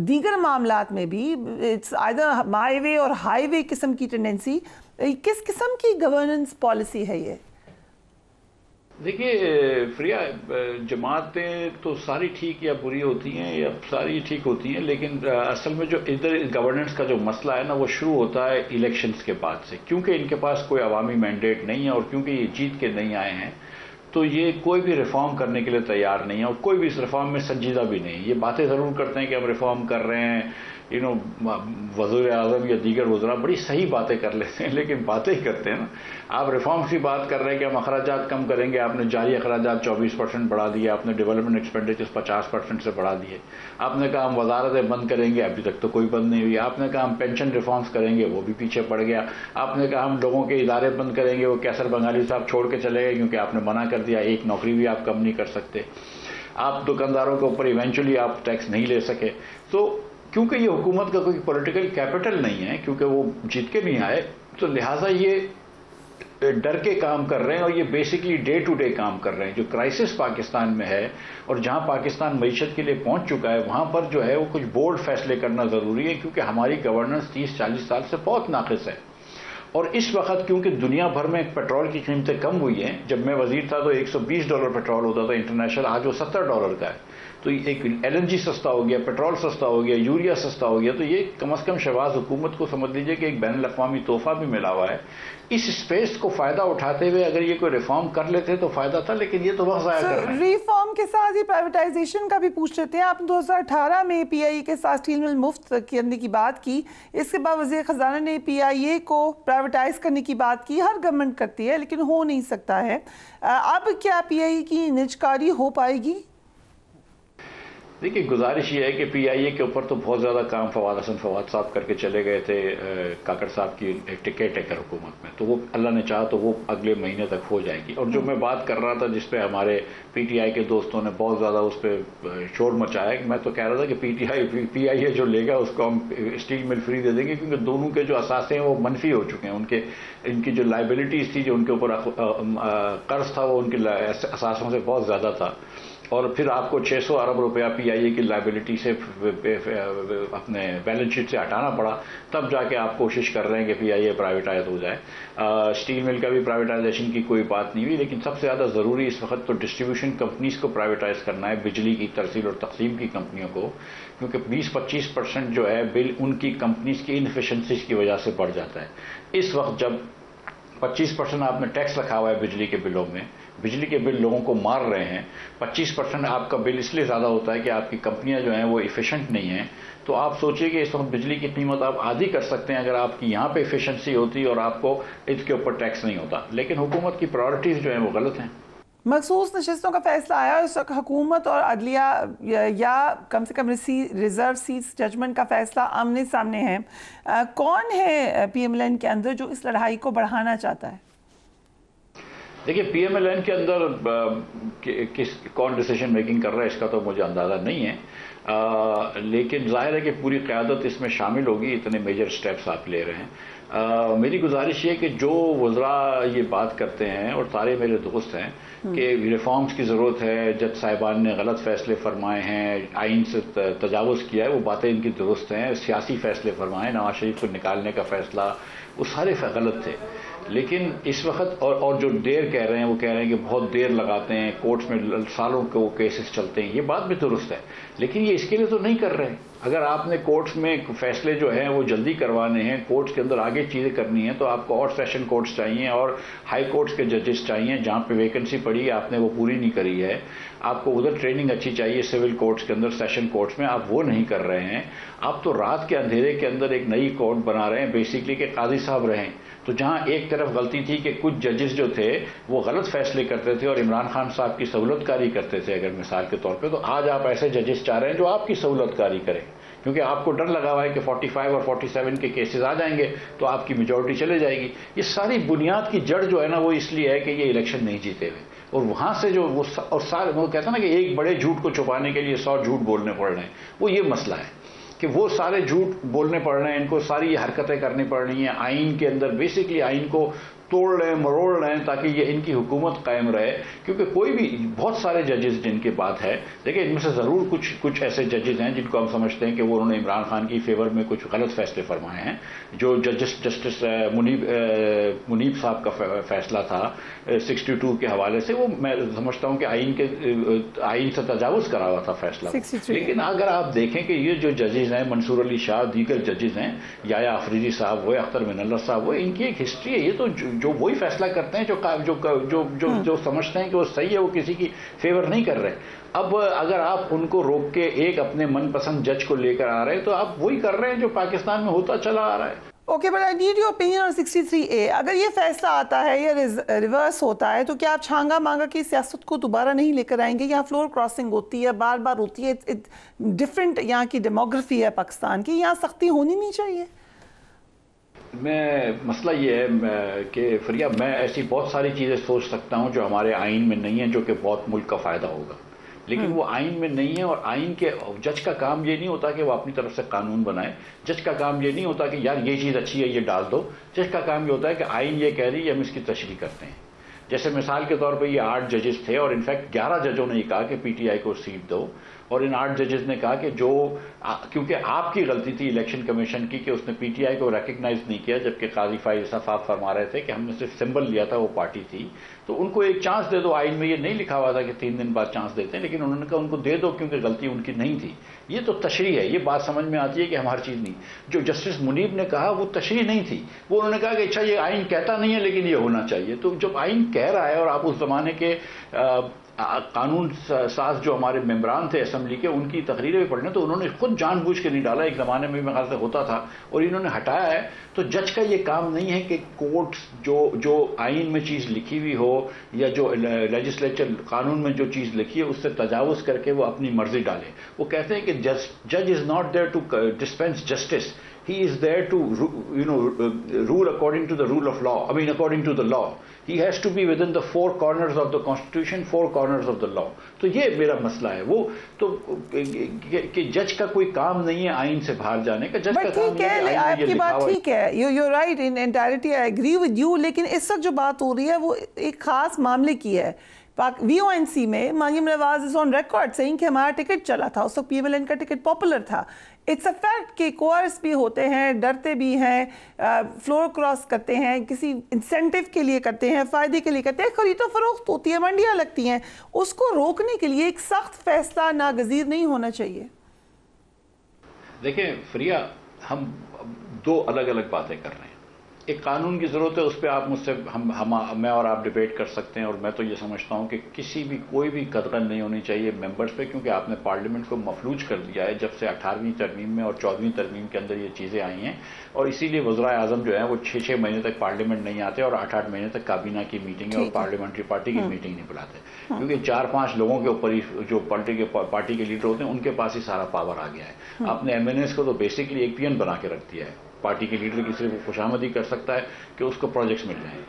دیگر معاملات میں بھی اٹس آئیدر مائی وے اور ہائی وے قسم کی ٹینڈنسی. کس قسم کی گورننس پالیسی ہے یہ؟ دیکھیے فریا، جماعتیں تو ساری ٹھیک یا بری ہوتی ہیں یا ساری ٹھیک ہوتی ہیں، لیکن اصل میں جو ادھر گورننس کا جو مسئلہ ہے نا وہ شروع ہوتا ہے الیکشنز کے بعد سے. کیونکہ ان کے پاس کوئی عوامی مینڈیٹ نہیں ہے اور کیونکہ یہ جیت کے نہیں آئے ہیں تو یہ کوئی بھی ریفارم کرنے کے لیے تیار نہیں ہے اور کوئی بھی اس ریفارم میں سنجیدہ بھی نہیں. یہ باتیں ضرور کرتے ہیں کہ ہم ریفارم کر رہے ہیں، وزیر اعظم یا دیگر وزراء بڑی صحیح باتیں کر لیتے ہیں لیکن باتیں ہی کرتے ہیں نا. آپ ریفارمس کی بات کر رہے ہیں کہ ہم اخراجات کم کریں گے، آپ نے جاری اخراجات 24% بڑھا دیے، آپ نے ڈیولپمنٹ ایکسپینڈیچرز 50% سے بڑھا دیے. آپ نے کہا ہم وزارتیں بند کریں گے، ابھی تک تو کوئی بند نہیں ہوئی. آپ نے کہا ہم پینشن ریفارمس کریں گے، وہ بھی پیچھے پڑ گیا. آپ نے کہا ہم لوگوں کے ادارے بند کریں گے، وہ کیسر بنگالی صاحب چھوڑ کے چلے گئے کیونکہ آپ نے منع کر دیا، ایک نوکری بھی آپ کم نہیں کر سکتے. آپ دکانداروں کے اوپر ایونچولی آپ ٹیکس نہیں لے سکے. تو کیونکہ یہ حکومت کا کوئی پولیٹیکل کیپٹل نہیں ہے، کیونکہ وہ جیت کے نہیں آئے، تو لہٰذا یہ ڈر کے کام کر رہے ہیں اور یہ بیسکلی ڈے ٹو ڈے کام کر رہے ہیں. جو کرائسس پاکستان میں ہے اور جہاں پاکستان معیشت کے لیے پہنچ چکا ہے وہاں پر جو ہے وہ کچھ بولڈ فیصلے کرنا ضروری ہے، کیونکہ ہماری گورننس 30-40 سال سے بہت ناقص ہے. اور اس وقت کیونکہ دنیا بھر میں پیٹرول کی قیمتیں کم ہوئی ہیں، جب میں وزیر تھا تو $120 پیٹرول ہوتا تھا انٹرنیشنل، آج وہ $70 کا ہے. تو ایک ایل این جی سستا ہو گیا، پیٹرول سستا ہو گیا، یوریا سستا ہو گیا. تو یہ کم از کم شہباز حکومت کو سمجھ لیجئے کہ ایک بین الاقوامی تحفہ بھی ملا ہوا ہے. اس اسپیس کو فائدہ اٹھاتے ہوئے اگر یہ کوئی ریفارم کر لیتے تو فائدہ تھا، لیکن یہ تو وقت ضائع کر رہے ہیں. ریفارم کے ساتھ ہی پرائیویٹائزیشن کا بھی پوچھ لیتے ہیں. آپ نے 2018 میں پی آئی اے کے ساتھ اسٹیل مل مفت کرنے کی بات کی، اس کے بعد وزیر خزانہ نے پی آئی اے کو پرائیویٹائز کرنے کی بات کی. ہر گورنمنٹ کرتی ہے لیکن ہو نہیں سکتا ہے. اب کیا پی آئی اے کی نجکاری ہو پائے گی؟ دیکھیے گزارش یہ ہے کہ پی آئی اے کے اوپر تو بہت زیادہ کام فواد حسن فواد صاحب کر کے چلے گئے تھے کاکڑ صاحب کی ٹکٹ ٹیکر حکومت میں، تو وہ اللہ نے چاہا تو وہ اگلے مہینے تک ہو جائے گی. اور جو میں بات کر رہا تھا جس پہ ہمارے پی ٹی آئی کے دوستوں نے بہت زیادہ اس پہ شور مچایا، میں تو کہہ رہا تھا کہ پی آئی اے جو لے گا اس کو ہم اسٹیل مل فری دے دیں گے، کیونکہ دونوں کے جو اثاثے ہیں وہ منفی ہو چکے ہیں. ان کی جو لائبلٹیز تھی، جو ان کے اوپر قرض تھا، وہ ان کے اثاثوں سے بہت زیادہ تھا. اور پھر آپ کو 600 ارب روپیہ پی آئی اے کی لائبلٹی سے اپنے بیلنس شیٹ سے ہٹانا پڑا، تب جا کے آپ کوشش کر رہے ہیں کہ پی آئی اے پرائیویٹائز ہو جائے. اسٹیل مل کا بھی پرائیویٹائزیشن کی کوئی بات نہیں ہوئی، لیکن سب سے زیادہ ضروری اس وقت تو ڈسٹریبیوشن کمپنیز کو پرائیویٹائز کرنا ہے، بجلی کی ترسیل اور تقسیم کی کمپنیوں کو، کیونکہ 20-25% جو ہے بل ان کی کمپنیز کی انفیشنسیز کی وجہ سے بڑھ جاتا ہے. اس وقت جب 25% آپ نے ٹیکس رکھا ہوا ہے بجلی کے بلوں میں، بجلی کے بل لوگوں کو مار رہے ہیں. 25% آپ کا بل اس لیے زیادہ ہوتا ہے کہ آپ کی کمپنیاں جو ہیں وہ ایفیشنٹ نہیں ہیں. تو آپ سوچئے کہ اس وقت بجلی کی قیمت آپ آدھی کر سکتے ہیں اگر آپ کی یہاں پہ ایفیشنسی ہوتی اور آپ کو اس کے اوپر ٹیکس نہیں ہوتا. لیکن حکومت کی پرائرٹیز جو ہیں وہ غلط ہیں. مخصوص نشستوں کا فیصلہ آیا، اس وقت حکومت اور عدلیہ یا کم سے کم ریزرو سیٹس ججمنٹ کا فیصلہ آمنے سامنے ہے. کون ہے پی ایم ایل این کے اندر جو اس لڑائی کو بڑھانا چاہتا ہے؟ دیکھیے پی ایم ایل این کے اندر کون ڈیسیجن میکنگ کر رہا ہے اس کا تو مجھے اندازہ نہیں ہے، لیکن ظاہر ہے کہ پوری قیادت اس میں شامل ہوگی. اتنے میجر سٹیپس آپ لے رہے ہیں. میری گزارش یہ کہ جو وزراء یہ بات کرتے ہیں اور سارے میرے دوست ہیں کہ ریفارمز کی ضرورت ہے، جج صاحبان نے غلط فیصلے فرمائے ہیں، آئین سے تجاوز کیا ہے، وہ باتیں ان کی درست ہیں. سیاسی فیصلے فرمائے، نواز شریف کو نکالنے کا فیصلہ، وہ سارے غلط تھے. لیکن اس وقت اور جو دیر کہہ رہے ہیں وہ کہہ رہے ہیں کہ بہت دیر لگاتے ہیں کورٹس میں، سالوں کے وہ کیسز چلتے ہیں، یہ بات بھی درست ہے، لیکن یہ اس کے لیے تو نہیں کر رہے. اگر آپ نے کورٹس میں فیصلے جو ہیں وہ جلدی کروانے ہیں، کورٹس کے اندر آگے چیزیں کرنی ہیں، تو آپ کو اور سیشن کورٹس چاہیے اور ہائی کورٹس کے ججز چاہیے. جہاں پہ ویکنسی پڑی ہے آپ نے وہ پوری نہیں کری ہے. آپ کو ادھر ٹریننگ اچھی چاہیے سول کورٹس کے اندر، سیشن کورٹس میں، آپ وہ نہیں کر رہے ہیں. آپ تو رات کے اندھیرے کے اندر ایک نئی کورٹ بنا رہے ہیں بیسکلی کہ قاضی صاحب رہیں. تو جہاں ایک طرف غلطی تھی کہ کچھ ججز جو تھے وہ غلط فیصلے کرتے تھے اور عمران خان صاحب کی سہولت کاری کرتے تھے اگر مثال کے طور پہ، تو آج آپ ایسے ججز چاہ رہے ہیں جو آپ کی سہولت کاری کریں، کیونکہ آپ کو ڈر لگا ہوا ہے کہ 45 اور 47 کے کیسز آ جائیں گے تو آپ کی میجورٹی چلے جائے گی. یہ ساری بنیاد کی جڑ جو ہے نا وہ اس لیے ہے کہ یہ الیکشن نہیں جیتے ہوئے، اور وہاں سے جو وہ سارے وہ کہتا ہے نا کہ ایک بڑے جھوٹ کو چھپانے کے لیے 100 جھوٹ بولنے پڑ رہے ہیں، وہ یہ مسئلہ ہے کہ وہ سارے جھوٹ بولنے پڑ رہے ہیں، ان کو ساری یہ حرکتیں کرنی پڑ رہی ہیں. آئین کے اندر بیسکلی آئین کو توڑ رہے ہیں، مروڑ رہے ہیں تاکہ یہ ان کی حکومت قائم رہے. کیونکہ کوئی بھی بہت سارے ججز جن کے بات ہے، دیکھیں ان میں سے ضرور کچھ ایسے ججز ہیں جن کو ہم سمجھتے ہیں کہ وہ انہوں نے عمران خان کی فیور میں کچھ غلط فیصلے فرمائے ہیں. جو جسٹس منیب صاحب کا فیصلہ تھا 62 کے حوالے سے، وہ میں سمجھتا ہوں کہ آئین سے تجاوز کرا ہوا تھا فیصلہ. لیکن اگر آپ دیکھیں کہ یہ جو ججز ہیں، منصور علی شاہ، دیگر ججز ہیں، یایا افریدی صاحب ہوئے، اختر من اللہ صاحب ہوئے، ان کی ایک ہسٹری ہے. یہ تو جو وہی فیصلہ کرتے ہیں جو سمجھتے ہیں کہ وہ صحیح ہے، وہ کسی کی فیور نہیں کر رہے. اب اگر آپ ان کو روک کے ایک اپنے من پسند جج کو لے کر آ رہے ہیں تو آپ وہی کر رہے ہیں جو پاکستان میں ہوتا چلا آ رہا ہے. Okay but I need your opinion on 63A. اگر یہ فیصلہ آتا ہے یا ریورس ہوتا ہے تو کیا آپ چھانگا مانگا کی سیاست کو دوبارہ نہیں لے کر آئیں گے؟ یہاں فلور کراسنگ ہوتی ہے، بار بار ہوتی ہے، ڈفرینٹ یہاں کی ڈیموگرافی ہے پاکستان کی، یہاں سختی ہونی نہیں چاہیے. مسئلہ یہ ہے کہ فریہ، میں ایسی بہت ساری چیزیں سوچ سکتا ہوں جو ہمارے آئین میں نہیں ہیں، جو کہ بہت ملک کا فائدہ ہوگا، لیکن وہ آئین میں نہیں ہے. اور آئین کے جج کا کام یہ نہیں ہوتا کہ وہ اپنی طرف سے قانون بنائے. جج کا کام یہ نہیں ہوتا کہ یار یہ چیز اچھی ہے یہ ڈال دو. جج کا کام یہ ہوتا ہے کہ آئین یہ کہہ رہی ہے، ہم اس کی تشریح کرتے ہیں. جیسے مثال کے طور پہ یہ 8 ججز تھے اور انفیکٹ 11 ججوں نے یہ کہا کہ پی ٹی آئی کو سیٹ دو، اور ان 8 ججز نے کہا کہ کیونکہ آپ کی غلطی تھی الیکشن کمیشن کی کہ اس نے پی ٹی آئی کو ریکگنائز نہیں کیا، جبکہ قاضی فائز صاحب فرما رہے تھے کہ ہم نے صرف سمبل لیا تھا، وہ پارٹی تھی، تو ان کو ایک چانس دے دو. آئین میں یہ نہیں لکھا ہوا تھا کہ 3 دن بعد چانس دیتے ہیں، لیکن انہوں نے کہا ان کو دے دو کیونکہ غلطی ان کی نہیں تھی. یہ تو تشریح ہے، یہ بات سمجھ میں آتی ہے کہ ہم ہر چیز نہیں. جو جسٹس منیب نے کہا وہ تشریح نہیں تھی، وہ انہوں نے کہا کہ اچھا یہ آئین کہتا نہیں ہے لیکن یہ ہونا چاہیے. تو جب آئین کہہ رہا ہے اور آپ اس زمانے کے قانون ساز جو ہمارے ممبران تھے اسمبلی کے، ان کی تقریریں بھی پڑھنے، تو انہوں نے خود جان بوجھ کے نہیں ڈالا. ایک زمانے میں میرے خیال سے ہوتا تھا اور انہوں نے ہٹایا ہے. تو جج کا یہ کام نہیں ہے کہ کورٹس جو آئین میں چیز لکھی ہوئی ہو یا جو لیجسلیچر قانون میں جو چیز لکھی ہے اس سے تجاوز کر کے وہ اپنی مرضی ڈالے. وہ کہتے ہیں کہ جج is not there to dispense justice. He is there to, rule according to the rule of law. I mean, according to the law. He has to be within the 4 corners of the Constitution, 4 corners of the law. تو یہ میرا مسئلہ ہے. وہ تو کہ جج کا کوئی کام نہیں ہے آئین سے باہر جانے کا. جج کا کام یہ ہے آپ کی بات ٹھیک ہے. You're right in entirety. I agree with you. لیکن اس وقت جو بات ہو رہی ہے وہ ایک خاص معاملے کی ہے. VONC میں Maryam Nawaz is on record saying کہ ہمارا ٹکٹ چلا تھا، اس وقت PMLN کا ٹکٹ پاپولر تھا. اٹس اے فیکٹ کہ کوئرس بھی ہوتے ہیں، ڈرتے بھی ہیں، فلور کراس کرتے ہیں، کسی انسینٹیو کے لیے کرتے ہیں، فائدے کے لیے کرتے ہیں، خرید و فروخت ہوتی ہے، منڈیاں لگتی ہیں. اس کو روکنے کے لیے ایک سخت فیصلہ ناگزیر نہیں ہونا چاہیے. دیکھیں فریہ، ہم 2 الگ الگ باتیں کر رہے ہیں. ایک قانون کی ضرورت ہے، اس پہ آپ مجھ سے میں اور آپ ڈیبیٹ کر سکتے ہیں، اور میں تو یہ سمجھتا ہوں کہ کوئی بھی قدغن نہیں ہونی چاہیے ممبرز پہ، کیونکہ آپ نے پارلیمنٹ کو مفلوج کر دیا ہے جب سے 18ویں ترمیم میں اور 14ویں ترمیم کے اندر یہ چیزیں آئی ہیں. اور اسی لیے وزراء اعظم جو ہیں وہ 6 مہینے تک پارلیمنٹ نہیں آتے اور 8 مہینے تک کابینہ کی میٹنگ اور پارلیمنٹری پارٹی کی میٹنگ نہیں بلاتے، کیونکہ 4-5 لوگوں کے اوپر ہی جو پارٹی کے لیڈر ہوتے ہیں ان کے پاس ہی سارا پاور آ گیا ہے. آپ نے MNAs کو تو بیسکلی ایک پین بنا کے رکھ دیا ہے. پارٹی کے لیڈر کی صرف خوشامدی کر سکتا ہے کہ اس کو پروجیکٹس مل جائیں.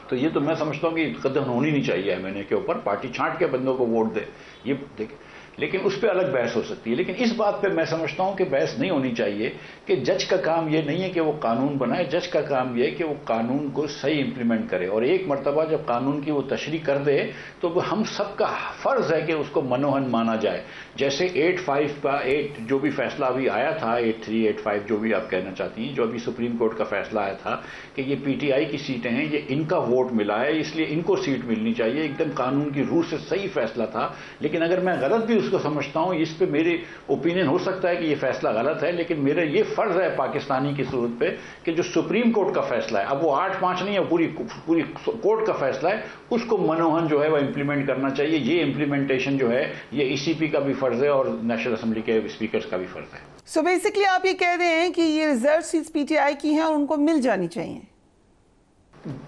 تو یہ تو میں سمجھتا ہوں کہ قدم ہونی نہیں چاہیے MNA کے اوپر. پارٹی چھانٹ کے بندوں کو ووٹ دے. یہ دیکھ لیکن اس پہ الگ بحث ہو سکتی ہے. لیکن اس بات پہ میں سمجھتا ہوں کہ بحث نہیں ہونی چاہیے کہ جج کا کام یہ نہیں ہے کہ وہ قانون بنائے. جج کا کام یہ ہے کہ وہ قانون کو صحیح امپلیمنٹ کرے, اور ایک مرتبہ جب قانون کی وہ تشریح کر دے تو ہم سب کا فرض ہے کہ اس کو منوہن مانا جائے. جیسے 8-5 کا جو بھی فیصلہ ابھی آیا تھا, 8-3, 8-5 جو بھی آپ کہنا چاہتی ہیں, جو ابھی سپریم کورٹ کا فیصلہ آیا تھا کہ یہ پی ٹی آئی کی سیٹیں ہیں, یہ ان کا ووٹ ملا ہے اس لیے ان کو سیٹ ملنی چاہیے, ایک دم قانون کی روح سے صحیح فیصلہ تھا. لیکن اگر میں غلط بھی اس کو سمجھتا ہوں, اس پہ میری اوپینین ہو سکتا ہے کہ یہ فیصلہ غلط ہے, لیکن میرا یہ فرض ہے پاکستانی کی صورت پہ کہ جو سپریم کورٹ کا فیصلہ ہے, اب وہ 8-5 نہیں ہے, پوری کورٹ کا فیصلہ ہے, اس کو منوہن جو ہے وہ امپلیمنٹ کرنا چاہیے. یہ امپلیمنٹیشن جو ہے یہ ای سی پی کا بھی فرض ہے اور نیشنل اسمبلی کے اسپیکرز کا بھی فرض ہے. سو بیسکلی آپ یہ کہہ رہے ہیں کہ یہ reserve seats P T I کی ہیں اور ان کو مل جانی چاہیے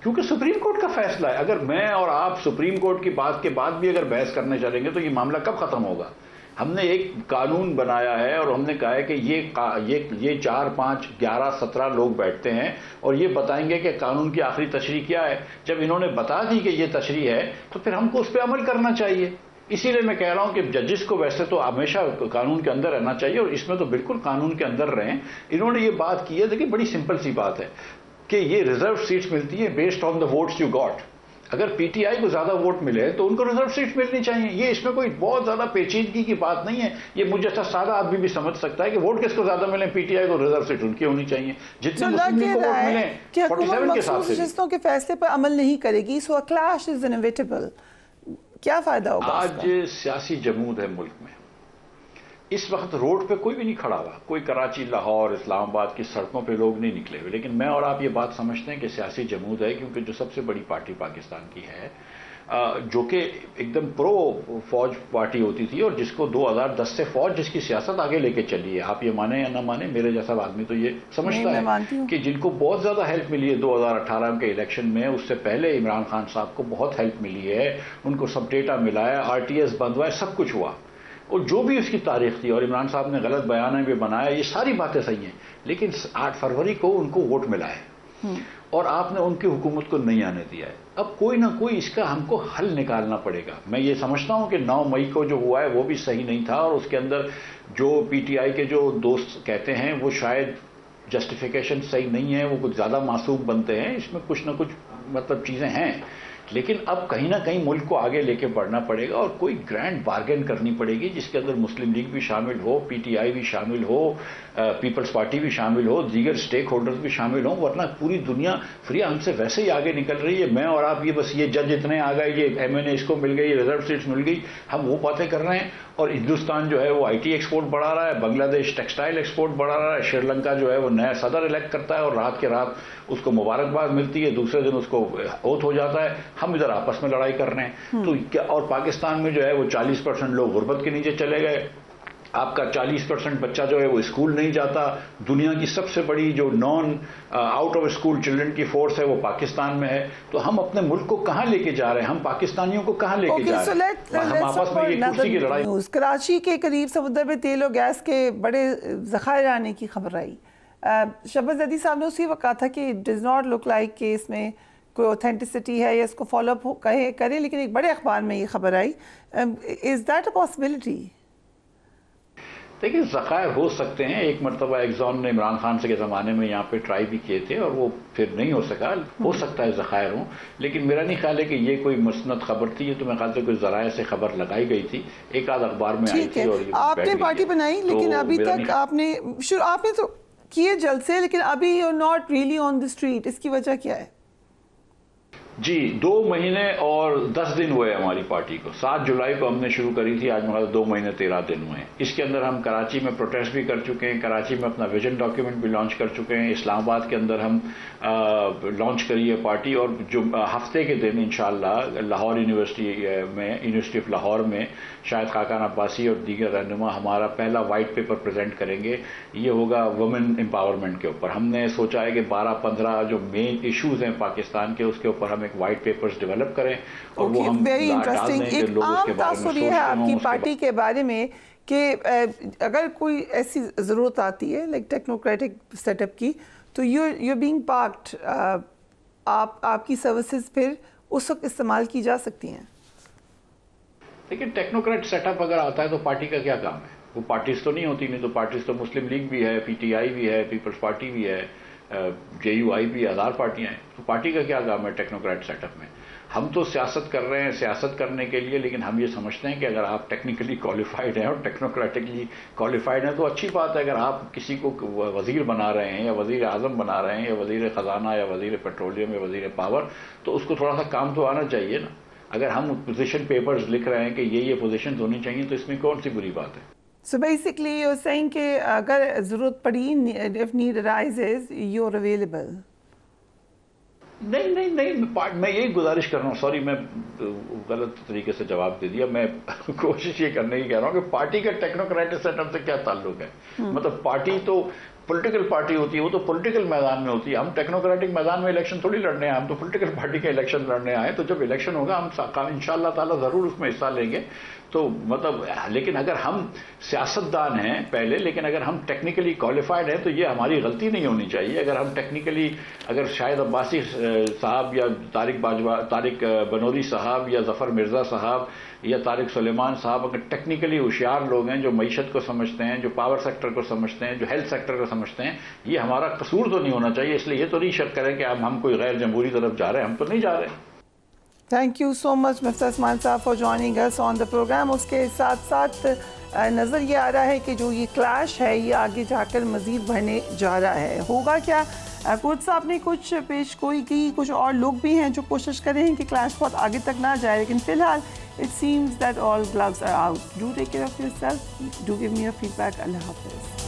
کیونکہ سپریم کورٹ کا فیصلہ ہے. اگر میں اور آپ سپریم کورٹ کی بات کے بعد بھی اگر بحث کرنے چلیں گے تو یہ معاملہ کب ختم ہوگا؟ ہم نے ایک قانون بنایا ہے اور ہم نے کہا ہے کہ یہ 4, 5, 11, 17 لوگ بیٹھتے ہیں اور یہ بتائیں گے کہ قانون کی آخری تشریح کیا ہے. جب انہوں نے بتا دی کہ یہ تشریح ہے تو پھر ہم کو اس پہ عمل کرنا چاہیے. اسی لیے میں کہہ رہا ہوں کہ ججز کو ویسے تو ہمیشہ قانون کے اندر رہنا چاہیے, اور اس میں تو بالکل قانون کے اندر رہیں. انہوں نے یہ بات کی ہے, دیکھیں بڑی سمپل سی بات ہے کہ یہ ریزرو سیٹس ملتی ہیں based on the votes you got. اگر پی ٹی آئی کو زیادہ ووٹ ملے تو ان کو ریزرو سیٹس ملنی چاہیے. یہ اس میں کوئی بہت زیادہ پیچیدگی کی بات نہیں ہے. یہ مجھے ایسا سادہ آدمی بھی سمجھ سکتا ہے کہ ووٹ کس کو زیادہ ملیں, پی ٹی آئی کو ریزرو سیٹ ان کی ہونی چاہیے جتنے مسلم لیگ کو ووٹ ملیں. کہ حکومت مخصوص نشستوں کے فیصلے پر عمل نہیں کرے گی, سو کلیش از انیویٹیبل. کیا فائدہ ہوگا؟ آج سیاسی جمود ہے ملک میں. اس وقت روڈ پہ کوئی بھی نہیں کھڑا ہوا, کوئی کراچی, لاہور, اسلام آباد کی سڑکوں پہ لوگ نہیں نکلے ہوئے. لیکن میں اور آپ یہ بات سمجھتے ہیں کہ سیاسی جمود ہے, کیونکہ جو سب سے بڑی پارٹی پاکستان کی ہے, جو کہ ایک دم پرو فوج پارٹی ہوتی تھی اور جس کو 2010 سے فوج جس کی سیاست آگے لے کے چلی ہے, آپ یہ مانیں یا نہ مانیں, میرے جیسا آدمی تو یہ سمجھتا ہے کہ جن کو بہت زیادہ ہیلپ ملی ہے 2018 کے الیکشن میں, اس سے پہلے عمران خان صاحب کو بہت ہیلپ ملی ہے, ان کو سب ڈیٹا ملا ہے, آر ٹی ایس بند ہوا ہے, سب کچھ ہوا, اور جو بھی اس کی تاریخ تھی, اور عمران صاحب نے غلط بیانیں بھی بنایا, یہ ساری باتیں صحیح ہیں. لیکن 8 فروری کو ان کو ووٹ ملا ہے اور آپ نے ان کی حکومت کو نہیں آنے دیا ہے. اب کوئی نہ کوئی اس کا ہم کو حل نکالنا پڑے گا. میں یہ سمجھتا ہوں کہ 9 مئی کو جو ہوا ہے وہ بھی صحیح نہیں تھا, اور اس کے اندر جو پی ٹی آئی کے جو دوست کہتے ہیں وہ شاید جسٹیفیکیشن صحیح نہیں ہے, وہ کچھ زیادہ معصوم بنتے ہیں, اس میں کچھ نہ کچھ مطلب چیزیں ہیں. لیکن اب کہیں نہ کہیں ملک کو آگے لے کے بڑھنا پڑے گا اور کوئی گرینڈ بارگین کرنی پڑے گی جس کے اندر مسلم لیگ بھی شامل ہو, پی ٹی آئی بھی شامل ہو, پیپلز پارٹی بھی شامل ہو, دیگر سٹیک ہولڈرز بھی شامل ہوں. ورنہ پوری دنیا فری ہم سے ویسے ہی آگے نکل رہی ہے. میں اور آپ یہ بس یہ جج اتنے آ گئے, یہ ایم این اے اس کو مل گئی, یہ ریزرو سیٹس مل گئی, ہم وہ باتیں کر رہے ہیں. اور ہندوستان جو ہے وہ آئی ٹی ایکسپورٹ بڑھا رہا ہے, بنگلہ دیش ٹیکسٹائل ایکسپورٹ بڑھا رہا ہے, سری لنکا جو ہے وہ نیا صدر الیکٹ کرتا ہے اور رات کے رات اس کو مبارکباد ملتی ہے, دوسرے دن اس کو اوتھ ہو جاتا ہے. ہم ادھر آپس میں لڑائی کر رہے ہیں. تو کیا, اور پاکستان میں جو ہے وہ 40% لوگ غربت کے نیچے چلے گئے. آپ کا 40% بچہ جو ہے وہ اسکول نہیں جاتا. دنیا کی سب سے بڑی جو naan out of school children کی فورس ہے وہ پاکستان میں ہے. تو ہم اپنے ملک کو کہاں لے کے جا رہے ہیں, ہم پاکستانیوں کو کہاں لے کے جا رہے ہیں؟ ہم آپس میں یہ کرسی کی لڑائی. کراچی کے قریب سمندر میں تیل و گیس کے بڑے ذخائر آنے کی خبر آئی. شہباز زیدی صاحب نے اسی وقت کہا تھا کہ ڈز ناٹ لک لائک کہ اس میں کوئی اوتھینٹسٹی ہے یا اس کو فالو اپ کرے, لیکن ایک بڑے اخبار میں یہ خبر آئی. Is that a possibility? دیکھیں ذخائر ہو سکتے ہیں. ایک مرتبہ ایگزون نے عمران خان سے کے زمانے میں یہاں پہ ٹرائی بھی کیے تھے اور وہ پھر نہیں ہو سکا. ہو سکتا ہے ذخائر ہوں, لیکن میرا نہیں خیال ہے کہ یہ کوئی مستند خبر تھی. یہ تو میں خیال سے کوئی ذرائع سے خبر لگائی گئی تھی, ایک آدھ اخبار میں آئی تھی. اور آپ نے پارٹی بنائی لیکن ابھی تک آپ نے تو کیے جلسے, لیکن ابھی you not really on the street. اس کی وجہ کیا ہے؟ جی 2 مہینے اور 10 دن ہوئے ہماری پارٹی کو. 7 جولائی کو ہم نے شروع کری تھی, آج ہمارا 2 مہینے 13 دن ہوئے ہیں. اس کے اندر ہم کراچی میں پروٹیسٹ بھی کر چکے ہیں, کراچی میں اپنا ویژن ڈاکیومنٹ بھی لانچ کر چکے ہیں. اسلام آباد کے اندر ہم لانچ کری ہے پارٹی, اور جو ہفتے کے دن انشاءاللہ لاہور یونیورسٹی آف لاہور میں شاید خاقان عباسی اور دیگر رہنما ہمارا پہلا وائٹ پیپر پریزنٹ کریں گے. یہ ہوگا وومن امپاورمنٹ کے اوپر. ہم نے سوچا ہے کہ 12-15 جو مین ایشوز ہیں پاکستان کے, اس کے اوپر ہم ایک وائٹ پیپرز ڈیولپ کریں اور وہ ہم ڈال دیں کہ لوگ اس کے بارے میں سوچیں. آپ کی پارٹی کے بارے میں کہ اگر کوئی ایسی ضرورت آتی ہے لائک ٹیکنوکریٹک سیٹ اپ کی, تو یو بینگ پارکڈ, آپ کی سروسز پھر اس وقت استعمال کی جا سکتی ہیں. لیکن ٹیکنوکریٹ سیٹ اپ اگر آتا ہے تو پارٹی کا کیا کام ہے؟ وہ پارٹیز تو نہیں ہوتی، نہیں تو پارٹیز تو مسلم لیگ بھی ہے، پی ٹی آئی بھی ہے، پیپلز پارٹی بھی ہے، جے یو آئی بھی، ہزار پارٹیاں ہیں. تو پارٹی کا کیا کام ہے ٹیکنوکریٹ سیٹ اپ میں؟ ہم تو سیاست کر رہے ہیں سیاست کرنے کے لیے، لیکن ہم یہ سمجھتے ہیں کہ اگر آپ ٹیکنیکلی کوالیفائڈ ہیں اور ٹیکنوکریٹکلی کوالیفائڈ ہیں تو اچھی بات ہے. اگر آپ کسی کو وزیر بنا رہے ہیں یا وزیر اعظم بنا رہے ہیں یا وزیر خزانہ یا وزیر پیٹرولیم یا وزیر پاور، تو اس کو تھوڑا سا کام تو آنا چاہیے نا. اگر ہم پوزیشن پیپرز لکھ رہے ہیں کہ یہ پوزیشنز ہونی چاہیے تو اس میں کون سی بری بات ہے؟ So basically you're saying کہ اگر ضرورت پڑی if need arises you're available. نہیں میں یہی گزارش کر رہا ہوں. سوری میں غلط طریقے سے جواب دے دیا. میں کوشش یہ کرنے کی کہہ رہا ہوں کہ پارٹی کا ٹیکنوکریٹک سیٹ اپ سے کیا تعلق ہے؟ مطلب پارٹی تو پولیٹیکل پارٹی ہوتی ہے، وہ تو پولیٹیکل میدان میں ہوتی ہے. ہم ٹیکنوکریٹک میدان میں الیکشن تھوڑی لڑنے آئے، ہم تو پولیٹیکل پارٹی کا الیکشن لڑنے آئے. تو جب الیکشن ہوگا ہم انشاءاللہ تعالیٰ ضرور اس میں حصہ لیں گے. تو مطلب لیکن اگر ہم سیاستدان ہیں پہلے، لیکن اگر ہم ٹیکنیکلی کوالیفائڈ ہیں تو یہ ہماری غلطی نہیں ہونی چاہیے. اگر ہم ٹیکنیکلی اگر شاہد عباسی صاحب یا طارق بنوری صاحب یا ظفر مرزا صاحب یا طارق سلیمان صاحب اگر ٹیکنیکلی ہوشیار لوگ ہیں جو معیشت کو سمجھتے ہیں، جو پاور سیکٹر کو سمجھتے ہیں، جو ہیلتھ سیکٹر کو سمجھتے ہیں، یہ ہمارا قصور تو نہیں ہونا چاہیے. اس لیے یہ تو نہیں شک کریں کہ ہم کوئی غیر جمہوری طرف جا رہے ہیں. ہم تو نہیں جا رہے. Thank you so much Mufti Usman sahab for joining us on the program. اس کے ساتھ ساتھ نظر یہ آ رہا ہے کہ جو یہ کلیش ہے یہ آگے جا کر مزید بڑھنے جا رہا ہے. ہوگا کیا؟ کوچ صاحب نے کچھ پیش گوئی کی، کچھ اور لوگ بھی ہیں جو کوشش کر رہے ہیں کہ کلیش بہت آگے تک نہ جائے، لیکن فی الحال it seems that all gloves are out. Do take care of yourself. Do give me your feedback. اللہ حافظ.